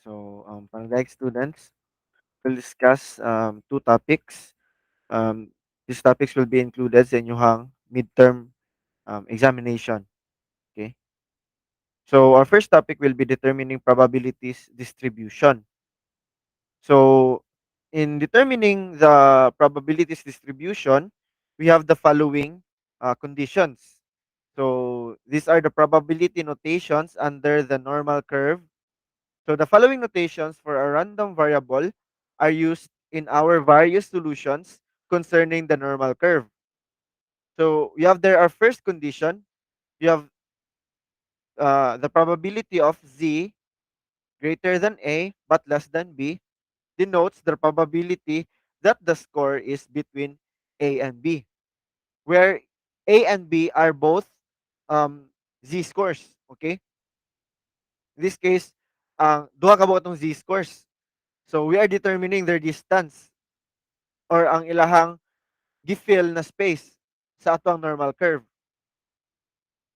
So, para like students, we'll discuss two topics. Um, these topics will be included sa inyong midterm examination. Okay. So, our first topic will be determining probabilities distribution. So, in determining the probabilities distribution, we have the following conditions. So, these are the probability notations under the normal curve. So the following notations for a random variable are used in our various solutions concerning the normal curve. So we have there our first condition. You have the probability of z greater than a but less than b denotes the probability that the score is between a and b, where a and b are both z scores. Okay? In this case, duha ka ba itong z scores. So we are determining their distance or ang ilahang gi-fill na space sa atong normal curve.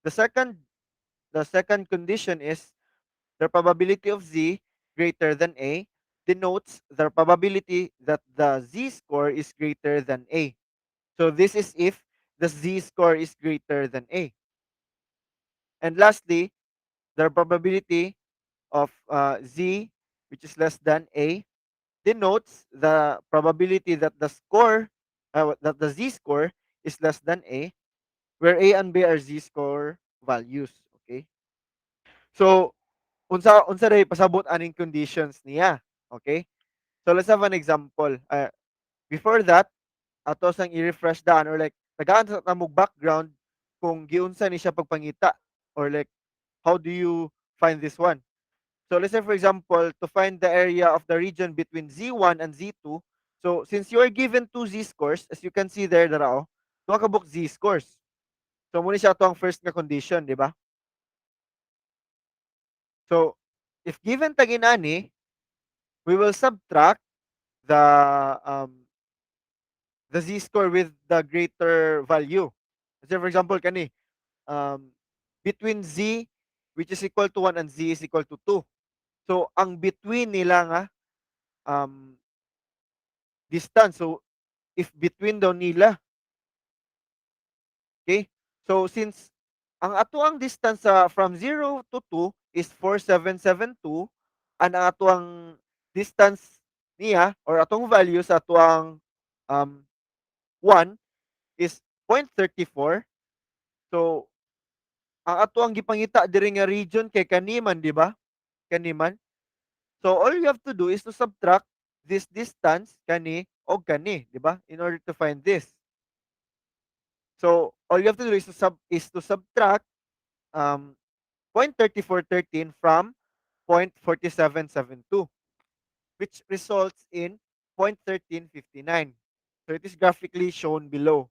The second the second condition is the probability of z greater than a denotes the probability that the z score is greater than a. So this is if the z score is greater than a. And lastly, the probability of z which is less than a denotes the probability that the score that the z score is less than a, where a and b are z score values. Okay, so unsa day pasabot aning conditions niya. Okay, so let's have an example. Before that, ato sang i-refresh daan or like tagaan sa tamog background kung giunsa ni siya pagpangita, or like how do you find this one. So let's say for example, to find the area of the region between Z1 and Z2, so since you are given two Z scores, as you can see there, darao, duha ka book Z scores. So muna siya to ang first nga condition, di ba? So if given taginani, we will subtract the the Z score with the greater value. So for example, kani um, between Z which is equal to 1 and Z is equal to 2. So ang between nila nga um, distance. So if between daw nila, okay? So since ang atuang distance sa from 0 to 2 is 4772, and ang atuang distance niya or atong value sa atuang um 1 is 0.34. So ang atuang gipangita diri nga region kay kaniman, di ba? Kaniman. So all you have to do is to subtract this distance kani og kani, di ba? In order to find this. So all you have to do is to subtract um 0.3413 from 0.4772, which results in 0.1359. So it is graphically shown below.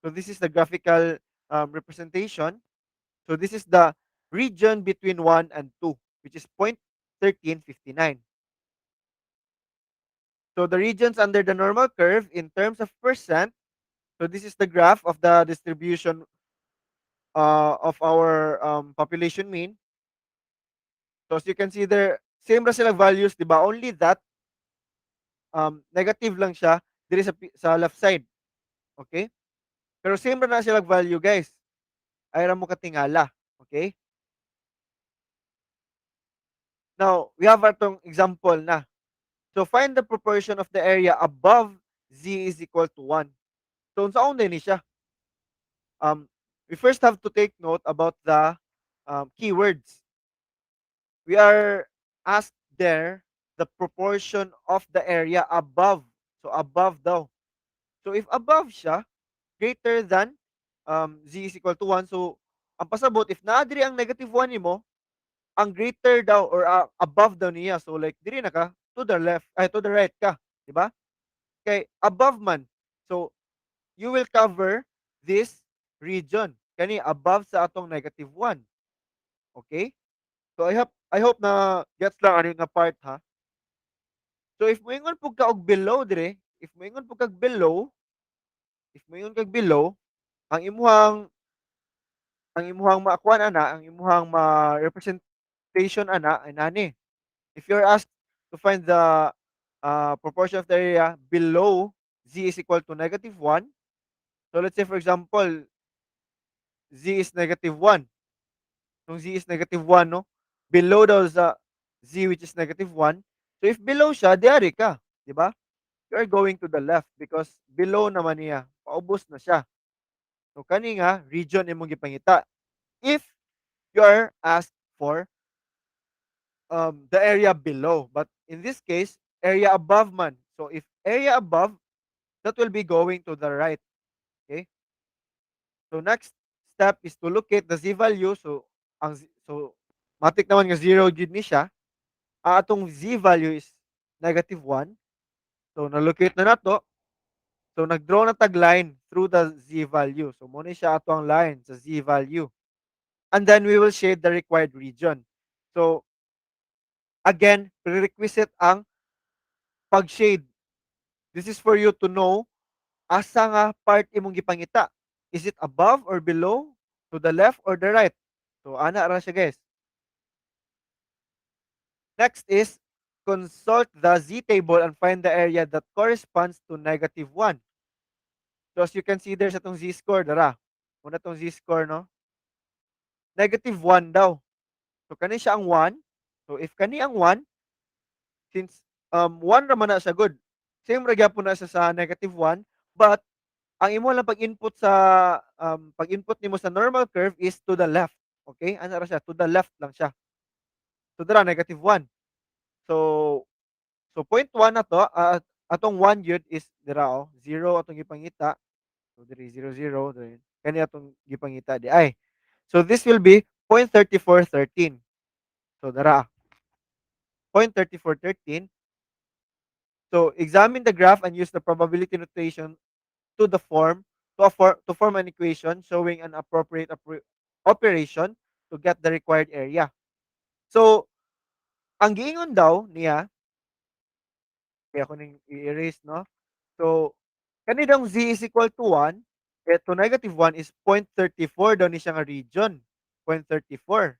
So this is the graphical representation. So this is the region between 1 and 2, which is 0.1359. So the regions under the normal curve in terms of percent. So this is the graph of the distribution of our population mean. So as you can see there, same ra sila values, di ba? Only that negative lang siya diri sa left side. Okay? Pero same ra na sila value, guys. Ay ra mo katingala. Okay? Now, we have atong example na. So find the proportion of the area above z is equal to 1. So unsaon din ni siya? We first have to take note about the keywords. We are asked there the proportion of the area above. So above daw. So if above siya, greater than z is equal to 1. So ang pasabot, if naa diri ang negative 1 nimo, ang greater daw or above daw niya. So like diri na ka to the left, ay to the right ka, di ba? Kay above man. So you will cover this region kani above sa atong negative 1. Okay? So I hope na gets lang ano nga part ha. So if moingon pug ka og below dire, if moingon pug kag below, if moingon kag below, ang imuhang maakuan ana, ang imuhang ma-representation ana ay nani. If you're asked to find the proportion of the area below z is equal to -1, so let's say for example, z is -1. Kung z is -1, no? Below daw sa z which is -1. So if below siya, diari ka, di ba? You are going to the left because below naman niya, paubos na siya. So kani nga region imong gipangita. If you are asked for the area below, but in this case, area above man. So if area above, that will be going to the right. Okay? So next step is to locate the z value. So so matik naman nga 0 gid ni siya. Atong z value is -1. So na-locate na nato. So nag-draw na tag line through the z value. So mo ni siya ato ang line sa z value. And then we will shade the required region. So again, prerequisite ang pag-shade. This is for you to know asa nga part imong gipangita. Is it above or below? To the left or the right? So ana ra siya guys. Next is consult the z table and find the area that corresponds to -1. So as you can see there sa tong z score dara. Una tong z score no. -1 daw. So kani siya ang 1. So if kani ang 1, since 1 ra man na siya good. Same ra gyapon na siya sa -1, but ang imo lang pag-input sa pag-input nimo sa normal curve is to the left. Okay? Ano ra siya? To the left lang siya. So dara -1. So point 1 na to, atong 1 yun is dira oh, 0 atong gipangita. So diri 0, 0 diri. Kani atong gipangita di ay. So this will be 0.3413. So dara 0.3413. So examine the graph and use the probability notation to the form to form an equation showing an appropriate operation to get the required area. So ang giingon daw niya, kaya ko ning i-erase no. So kani daw z is equal to 1, to -1 is 0.34 daw ni siya nga region. 0.34.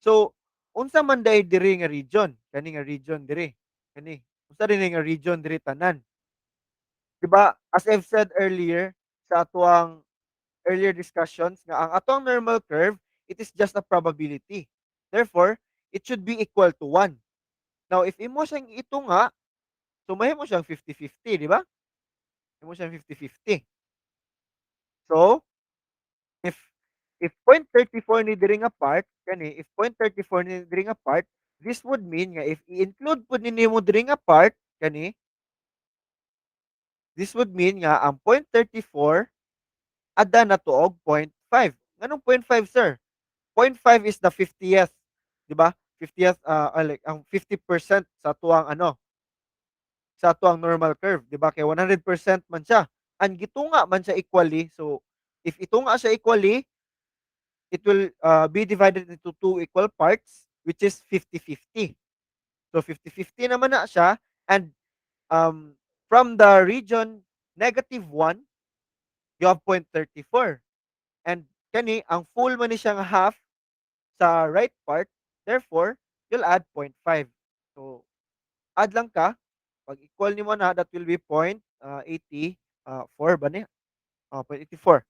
So unsa man day diri nga region? Kani nga region diri. Kani. Unsa dinhi nga region diri tanan? 'Di ba? As I've said earlier sa atuang earlier discussions nga ang atong normal curve, it is just a probability. Therefore, it should be equal to 1. Now, if imo siyang itunga, so mahimo siyang 50-50, di ba? Imo siyang 50-50. So, if if 0.34 ni diri nga part, kani if 0.34 ni diri nga part, this would mean nga if i-include pud nimo diri nga part, kani, this would mean nga ang 0.34 ada na to og 0.5. Nganong 0.5 sir? 0.5 is the 50th, 'di ba? 50th like ang 50% sa tuang ano, sa tuang normal curve, 'di ba? Kay 100% man siya. Ang gitunga man siya equally. So if itunga siya equally, it will be divided into two equal parts which is 50-50. So 50-50 naman na siya and um from the region -1, you have 0.34. And kani ang full man ni siyang half sa right part, therefore, you'll add 0.5. So, add lang ka. Pag equal nimo na, that will be 0.84 ba niya? 0.84.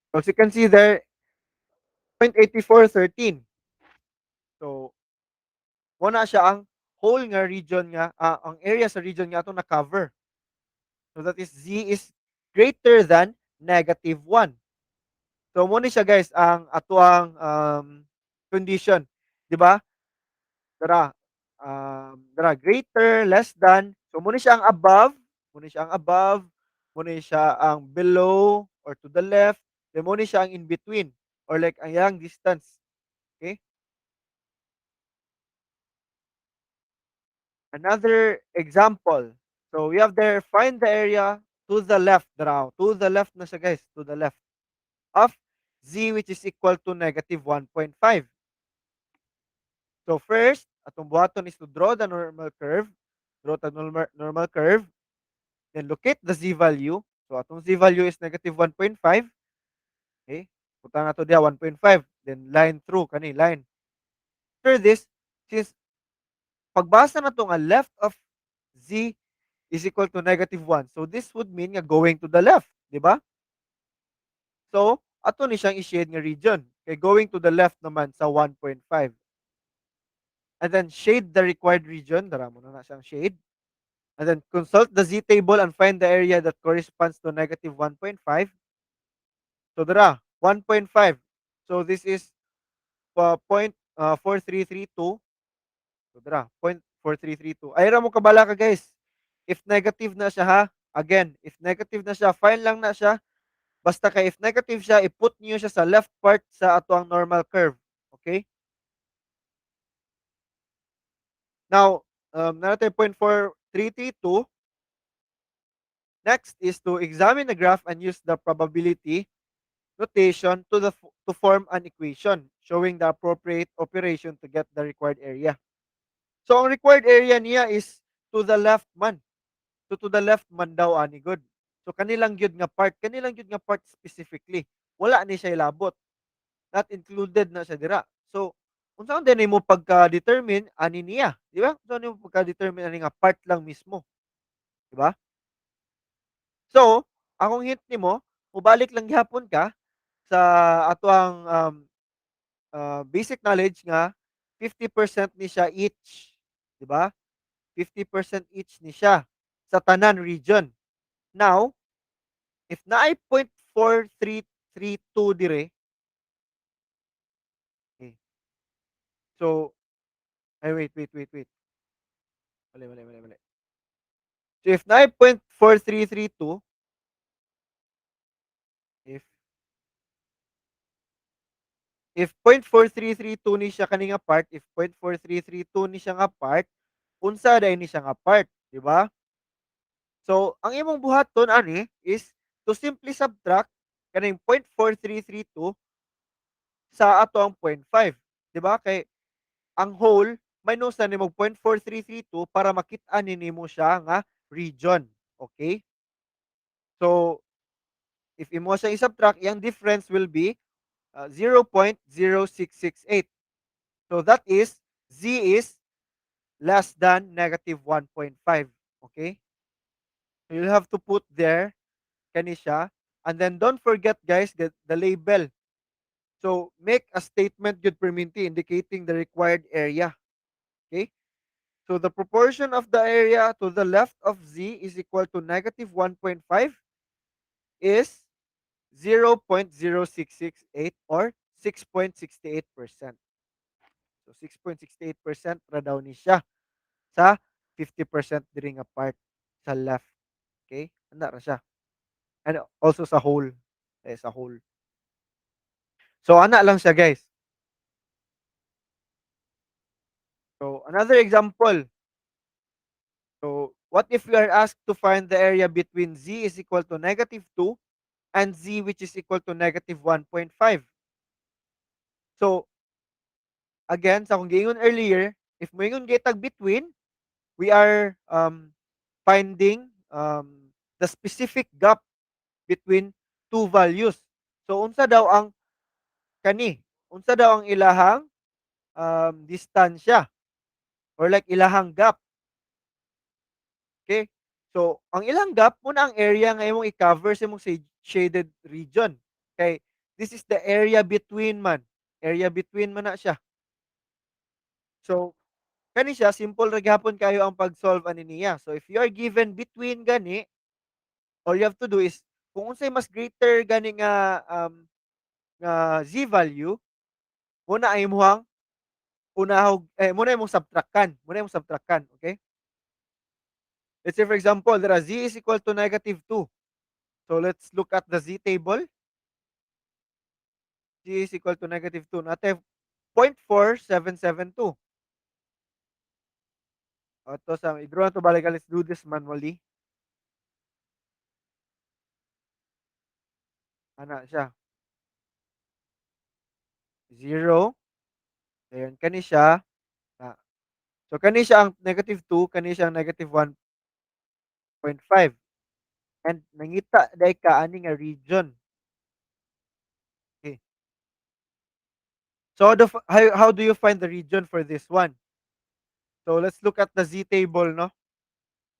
So, as you can see there, 0.8413. So, muna siya ang whole nga region nga, ang area sa region nga itong na-cover. So, that is Z is greater than -1. So, muna siya guys, ang atuang condition. Di ba? Dara, dara greater, less than. So muna siya ang above, muna siya ang above, muna siya ang below or to the left, then muna siya ang in between or like ang yang distance. Okay? Another example. So we have there find the area to the left dara. To the left na siya guys, to the left of z which is equal to -1.5. So first, atong buhaton is to draw the normal curve. Draw the normal curve. Then locate the z value. So atong z value is -1.5. Okay? Punta na to diha 1.5. Then line through kani line. After this, Since pagbasa na 'to nga left of z is equal to -1. So this would mean nga going to the left, 'di ba? So ato ni siyang i-shade nga region. Kay going to the left naman sa 1.5. And then shade the required region, dara mo na siyang shade. And then consult the z table and find the area that corresponds to -1.5. So dara, 1.5. So this is point 4332. So dara, 0.4332. Ay ra mo kabala ka guys. If negative na siya ha, again, if negative na siya, fine lang na siya. Basta kay if negative siya, i-put niyo siya sa left part sa ato ang normal curve. Okay? Now, natin 0.4332. Next is to examine the graph and use the probability notation to form an equation showing the appropriate operation to get the required area. So ang required area niya is to the left man. So to the left man daw ani good. So kanilang gyud nga part specifically. Wala ni siya ilabot. Not included na siya dira. So unsa din nimo pagka-determine ani niya, di ba? Unsa nimo pagka-determine ani nga part lang mismo, di ba? So, akong hint nimo, mubalik lang gihapon ka sa atoang basic knowledge nga 50% ni siya each, 'di ba? 50% each ni siya sa tanan region. Now, if naay 0.4332 dire, okay. So, ay wait. Mali. So if naay 0.4332, if if 0.4332 ni siya kani nga part, if 0.4332 ni siya nga part, unsa day ni siya nga part, di ba? So, ang imong buhaton ani is to simply subtract kaning 0.4332 sa ato ang 0.5, di ba? Kay ang whole minusan nimo 0.4332 para makit-an nimo siya nga region. Okay? So, if imo siya i-subtract, yang difference will be 0.0668. So that is z is less than -1.5. Okay? So you'll have to put there kani siya. And then don't forget guys the label. So make a statement good perminti indicating the required area. Okay? So the proportion of the area to the left of z is equal to -1.5 is 0.0668 or 6.68%. So 6.68% ra daw ni siya sa 50% diri nga part sa left. Okay? Ana ra siya. And also sa whole. Sa whole. So ana lang siya guys. So another example. So what if we are asked to find the area between z is equal to -2 and z which is equal to -1.5? So again, sa akong giingon earlier, if moingon gitag between, we are finding the specific gap between two values. So unsa daw ang kani? Unsa daw ang ilahang distansya or like ilahang gap? Okay? So ang ilang gap muna ang area nga imong i-cover sa imong shaded region. Okay? This is the area between man. Area between man na siya. So kani siya simple ra gyapon kayo ang pag-solve ani niya. So if you are given between gani, all you have to do is kung unsay mas greater gani nga z value, muna ay imuhang muna imong subtractan, okay? Let's say for example, there z is equal to -2. So let's look at the z table. Z is equal to -2. Nate 0.4772. Ito sa i-draw na to balik. Let's do this manually. Ana siya. 0. Ayan, kani siya. Ah, so kani siya ang -2, kani siya ang -1.5. And nangita day ka ani nga region. Okay. So how do you find the region for this one? So let's look at the Z table, no?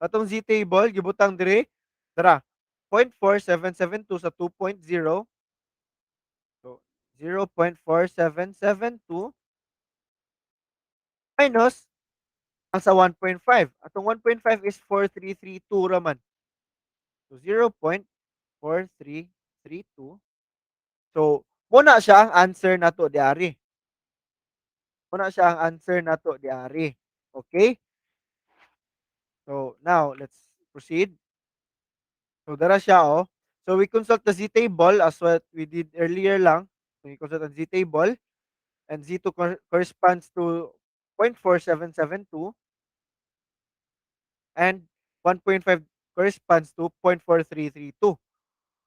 Atong Z table gibutang dire tara 0.4772 sa 2.0. So 0.4772 minus ang sa 1.5. Atong 1.5 is 4332 raman. So 0.4332. So muna siya ang answer nato diari. Muna siya ang answer nato diari. Okay? So now let's proceed. So dara siya oh. So we consult the Z table as what we did earlier lang. So we consult the Z table and Z2 corresponds to 0.4772 and 1.5 corresponds to 0.4332.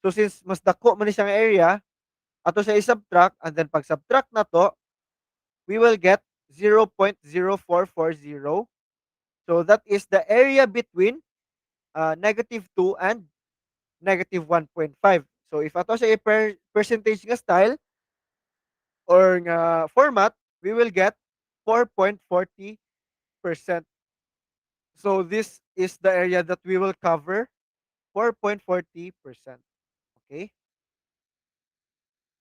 So since mas dako man ni siyang area, ato siya i-subtract and then pag subtract na to, we will get 0.0440. So that is the area between -2 and -1.5. So if ato siya percentage nga style or nga format, we will get 4.40%. So this is the area that we will cover, 4.40%. Okay?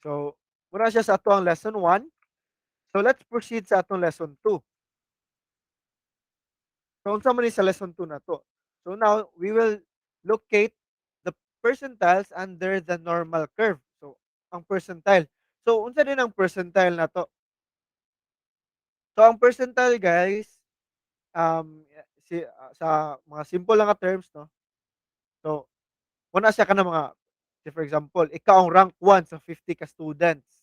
So muna siya sa ato ang lesson 1. So let's proceed sa atong lesson 2. So unsa man ni sa lesson 2 na to? So now we will locate the percentiles under the normal curve. So ang percentile. So unsa din ang percentile na to? So ang percentile guys, sa mga simple lang nga terms no. So muna siya kana mga say for example, ikaw ang rank 1 sa 50 ka students.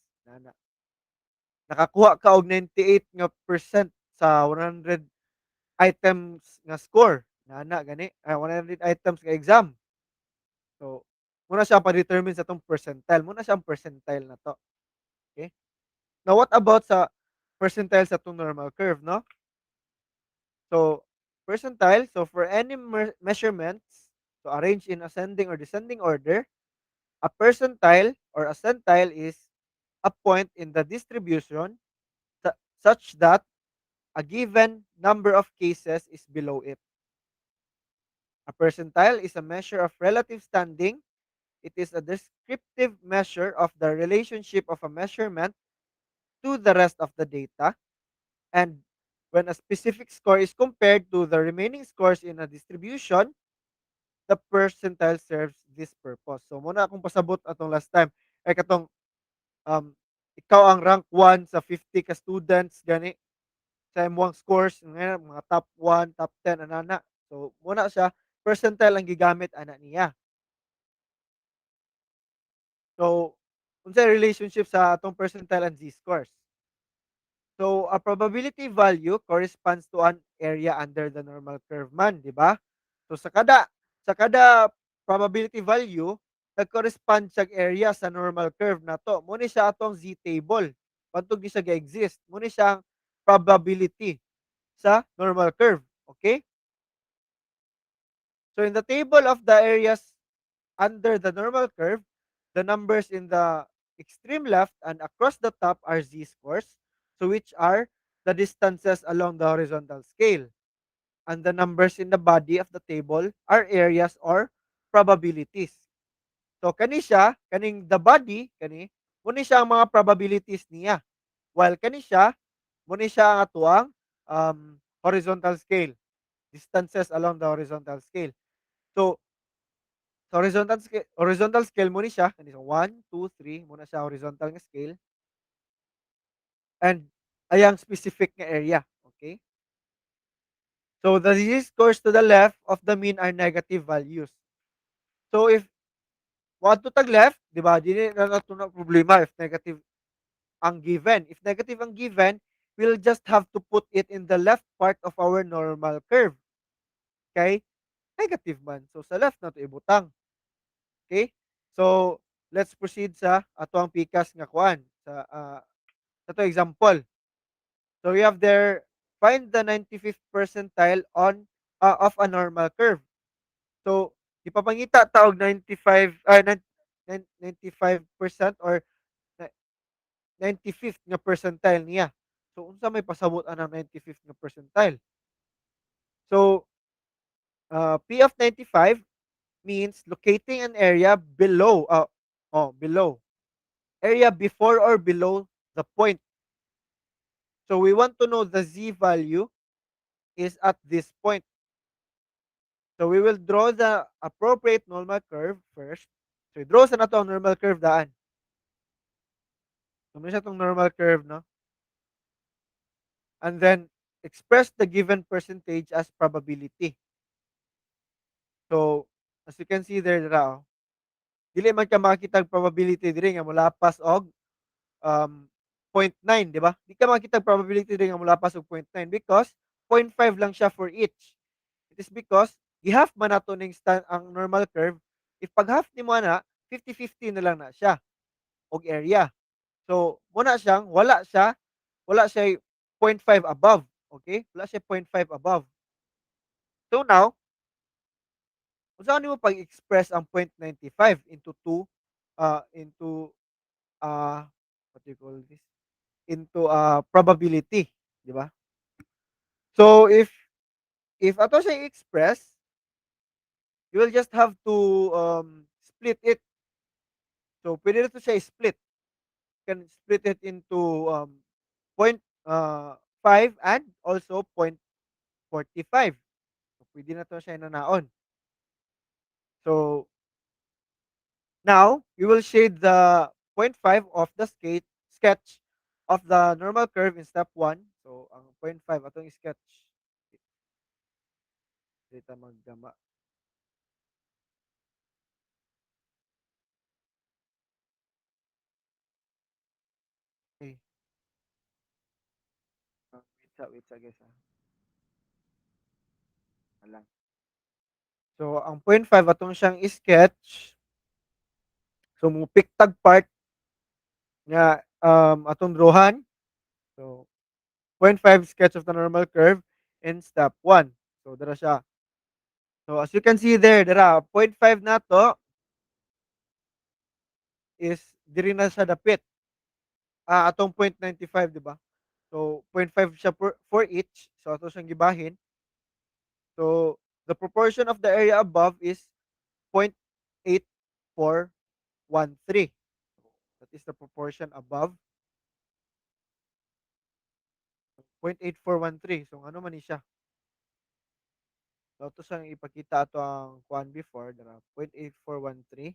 Nakakuha ka og 98 nga percent sa 100 items nga score. Gani, 100 items nga exam. So, muna siya pa-determine sa tong percentile. Muna siya ang percentile na to. Okay? Now, what about sa percentile sa tong normal curve, no? So, percentile, so for any measurements, so arranged in ascending or descending order, a percentile or a centile is a point in the distribution such that a given number of cases is below it. A percentile is a measure of relative standing. It is a descriptive measure of the relationship of a measurement to the rest of the data. And when a specific score is compared to the remaining scores in a distribution, the percentile serves this purpose. So muna akong pasabot atong last time ay katong um ikaw ang rank 1 sa 50 ka students gani sa imong scores ngayon mga top 1, top 10 anana. So muna siya percentile ang gigamit ana niya. So unsay relationship sa atong percentile and z-scores? So a probability value corresponds to an area under the normal curve man, di ba? So sa kada probability value nag-correspond sa area sa normal curve na to. Mo ni siya atong z table. Pantog ni siya ga-exist. Mo ni siya probability sa normal curve. Okay? So in the table of the areas under the normal curve, the numbers in the extreme left and across the top are z-scores, so which are the distances along the horizontal scale. And the numbers in the body of the table are areas or probabilities. So kani siya, kaning the body, muni siya ang mga probabilities niya. While kani siya, muni siya ang atuang horizontal scale, distances along the horizontal scale. So sa horizontal scale mo ni siya, kani sa 1, 2, 3 muna siya horizontal nga scale and ayang specific nga area, okay? So the z-scores to the left of the mean are negative values. So if want to tag left, di ba? Dili na nato na problema if negative ang given. If negative ang given, we'll just have to put it in the left part of our normal curve. Okay? Negative man. So sa left na to ibutang. Okay? So let's proceed sa ato ang pikas nga kuan sa ito example. So we have there, find the 95th percentile on of a normal curve. So ipapangita ta og 95 95% or 95th nga percentile niya. So unsa may pasabot anang 95th nga percentile? So, P of 95 means locating an area below, below, area before or below the point. So we want to know the z value is at this point. So we will draw the appropriate normal curve first. So i-draw sa na to ang normal curve daan. So may siya tong normal curve, no? And then express the given percentage as probability. So as you can see there, dira, oh, dili man ka makakita og probability diri nga molapas og um, 0.9, di ba? Di ka makita probability rin nga mulapas og 0.9 because 0.5 lang siya for each. It is because i-half man nato ning ang normal curve. If pag-half ni mo na, 50-50 na lang na siya og area. So, muna siyang wala siya 0.5 above. Okay? Wala siya 0.5 above. So now, unsa nimo pag-express ang 0.95 into 2 into what do you call this? Into probability, di ba? So if ato siya i-express, you will just have to split it. So pwede na to siya i-split. You can split it into point 5 and also 0.45. So pwede na to siya inanaon. So now we will shade the 0.5 of the sketch of the normal curve in step 1. So ang 0.5 atong sketch. Dito maggama. Okay. Wait sa guys. Wala. So, ang 0.5 atong siyang sketch. So, mo pick tag part nga atong drawhan. So, 0.5 sketch of the normal curve in step 1. So, dara siya. So, as you can see there, dara, 0.5 na to is diri na siya dapit. Atong 0.95, di ba? So, 0.5 siya for each. So, ato siyang gibahin. So, the proportion of the area above is 0.8413. That is the proportion above 0.8413. So, ano man ni siya? So, ito siyang ipakita ato ang kuan before. Dara, 0.8413.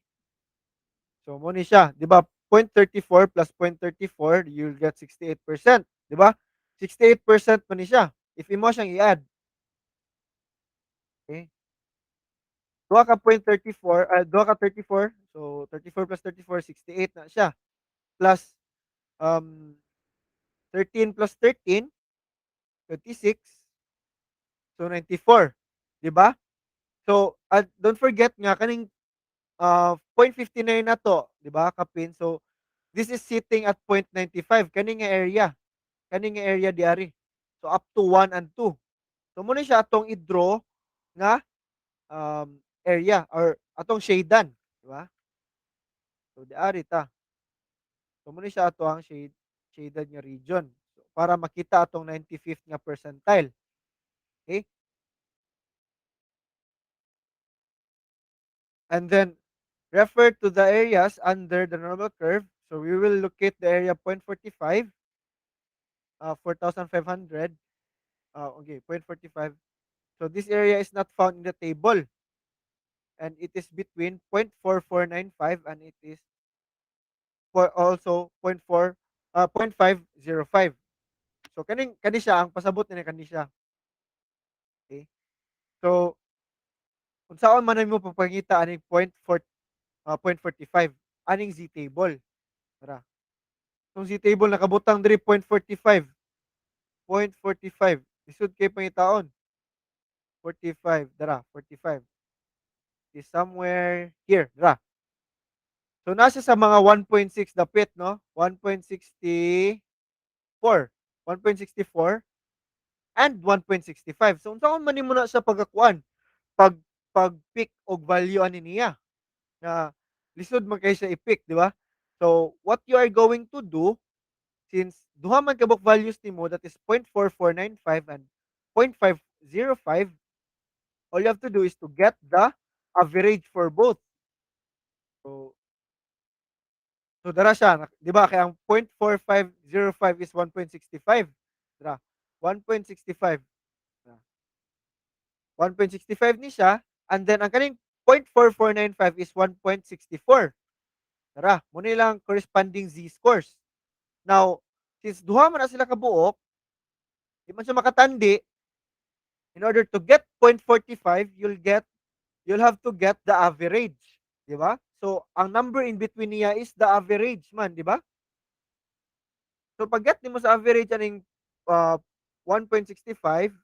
So, mo ni siya. Di ba? 0.34 plus 0.34, you'll get 68%. Di ba? 68% pa ni siya. If imo siyang i-add. Okay? Duha ka 0.34, duha ka 34. So, 34 plus 34, 68 na siya. Plus, um, 13 plus 13, 26. So, 94. Di ba? So, don't forget nga, kaning 0.59 na to, di ba, kapin? So, this is sitting at 0.95. Kani nga area. Kani nga area diari. So, up to 1 and 2. So, muna siya atong i-draw nga area or atong shadean. Di ba? So, diari ta. So, muna siya ato ang shaded nga region. So, para makita atong 95th nga percentile. Okay? And then, refer to the areas under the normal curve. So, we will locate the area 0.45, 4,500. Okay, 0.45. So, this area is not found in the table. And it is between 0.4495 and it is for also 0.505. So, kani siya, ang pasabot ni kani siya. Okay? So, kung saan man mo papakita aning 0.45, aning Z table. Tara. Itong Z table nakabutang diri 0.45. 0.45. Lisod kay pangitaon. 45. Dara, 45. Is somewhere here. Dara. So, nasa sa mga 1.6 dapit, no? 1.64. 1.64 and 1.65. So, unsa man nimo na sa pagakuan? Pag-pick og value ani niya na lisod man kay siya i-pick, di ba? So, what you are going to do, since duha man kabuk values nimo, that is 0.4495 and 0.505, all you have to do is to get the average for both. So, dara siya, 'di ba? Kaya ang 0.4505 is 1.65. Dara, 1.65. 1.65 ni siya, and then ang kaning 0.4495 is 1.64. Tara, muna lang corresponding z-scores. Now, since duha man na sila kabuok, di man siya makatandi, in order to get 0.45, you'll have to get the average, di ba? So, ang number in between niya is the average man, di ba? So, pag get nimo sa average aning uh, 1.65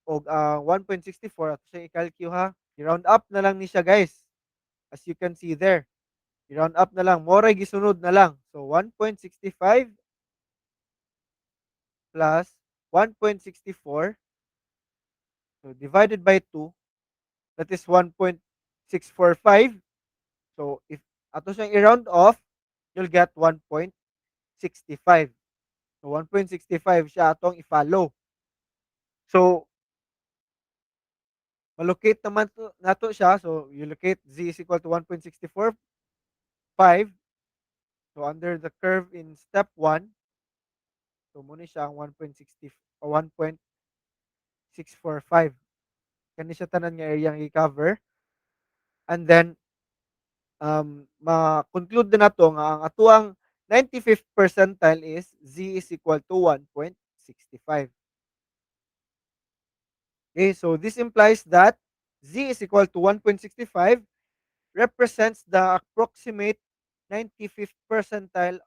o 1.64 ato siya i-calculate ha. I-round up na lang ni siya, guys. As you can see there. I-round up na lang. Moray gisunod na lang. So, 1.65 plus 1.64. So, divided by 2. That is 1.645. So, if ato siyang i-round off, you'll get 1.65. So, 1.65 siya atong i-follow. So, malocate naman nato siya. So, you locate z is equal to 1.645. So, under the curve in step 1, so muna siya ang 1.60 o 1.645. Kani siya tanan nga area i-cover. And then, ma-conclude na nato nga ang atuang 95th percentile is z is equal to 1.65. Okay, so this implies that z is equal to 1.65 represents the approximate 95th percentile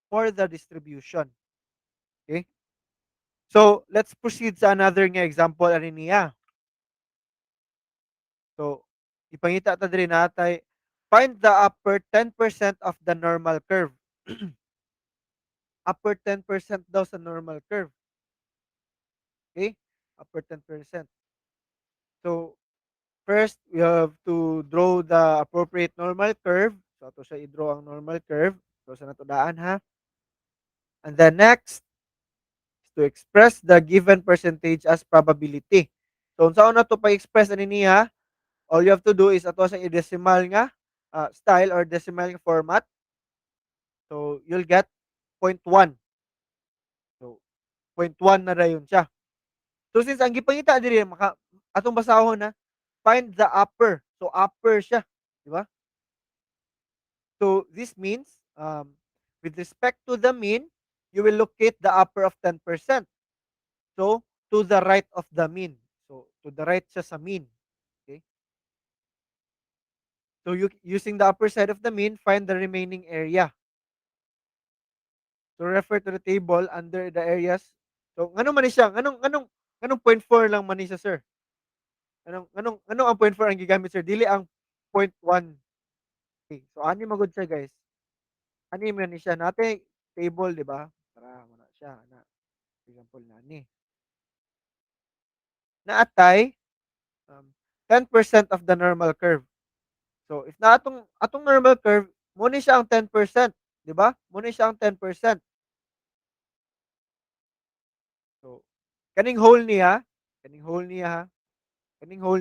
for the distribution. Okay? So, let's proceed sa another nga example ani niya. So, ipangita ta diri natay find the upper 10% of the normal curve. Upper 10% daw sa normal curve. Okay? Upper 10%. So, first, we have to draw the appropriate normal curve. So, ato siya i-draw ang normal curve. So, sa natudaan ha. And then next, is to express the given percentage as probability. So, saan na to pa-express ani niya? All you have to do is ato sa i-decimal nga style or decimal format. So, you'll get 0.1. So, 0.1 na dayon siya. So, since ang gipangita diri atong basahon na find the upper. So, upper siya, di ba? So, this means with respect to the mean, you will locate the upper of 10%. So, to the right of the mean. So, to the right siya sa mean. Okay? So, using the upper side of the mean, find the remaining area. So, refer to the table under the areas. So, ngano man ni siya? Nganong 0.4 lang man ni siya, sir? Anong ang 0.4 ang gigamit, sir? Dili ang 0.1. Okay. So, ani magod siya, guys. Ani man ni siya. Nate table, di ba? Para mo na siya. Na, example na ni. Naatay 10% of the normal curve. So, if na atong normal curve, mo ni siya ang 10%, di ba? Mo ni siya ang 10%. So, kaning hole niya, kaning hole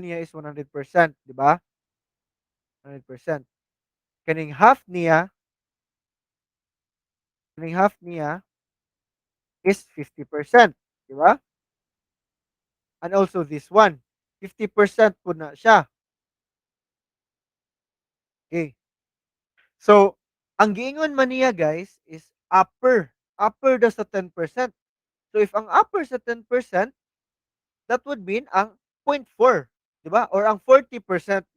niya is 100%, di ba? 100%. Kaning half niya is 50%, di ba? And also this one, 50% po na siya. Okay. So, ang giingon man niya, guys, is upper. Upper daw sa 10%. So, if ang upper sa 10%, that would mean ang 0.4, di ba? Or ang 40%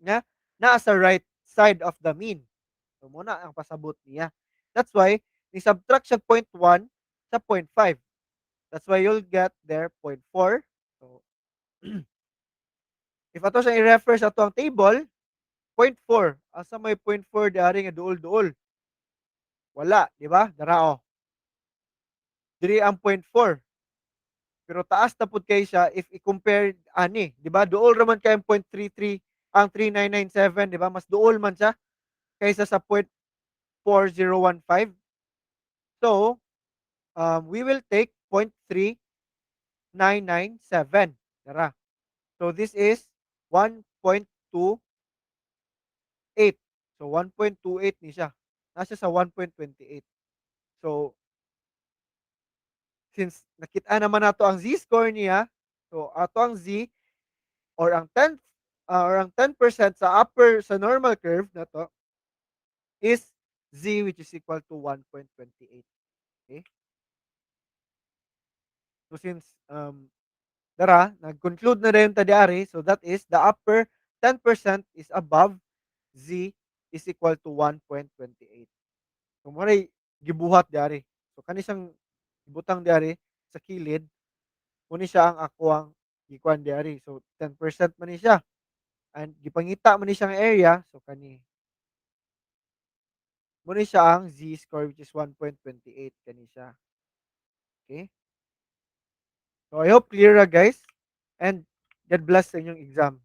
niya nasa right side of the mean. So, muna ang pasabot niya. That's why, ni-subtract siya 0.1 sa 0.5. That's why you'll get there 0.4. So, if ato siya i-refer sa ato ang table, 0.4. Asa may 0.4 dari nga duol-duol? Wala, di ba? Darao. Diri ang 0.4. Pero taas na pud kay siya if i-compare ani, di ba? Duol ra man kay ang 0.33 ang 3997, di ba? Mas duol man siya kaysa sa 0.4015. So, we will take 0.3997. Dara. So this is 1.28. So 1.28 ni siya. Nasa sa 1.28. So since nakita naman nato ang z-score niya, so ato ang z or ang 10% sa upper sa normal curve na to is z which is equal to 1.28. Okay? So since dara nag-conclude na rin ta diari, so that is the upper 10% is above z is equal to 1.28. So mo gibuhat diari. So kani siyang ibutang diari sa kilid, mo ni siya ang akuang gikuan diari. So 10% man ni siya. And gipangita man ni siyang area, so kani mo ni siya ang z score which is 1.28 kani siya. Okay? So I hope clear ra guys. And God bless sa inyong exam.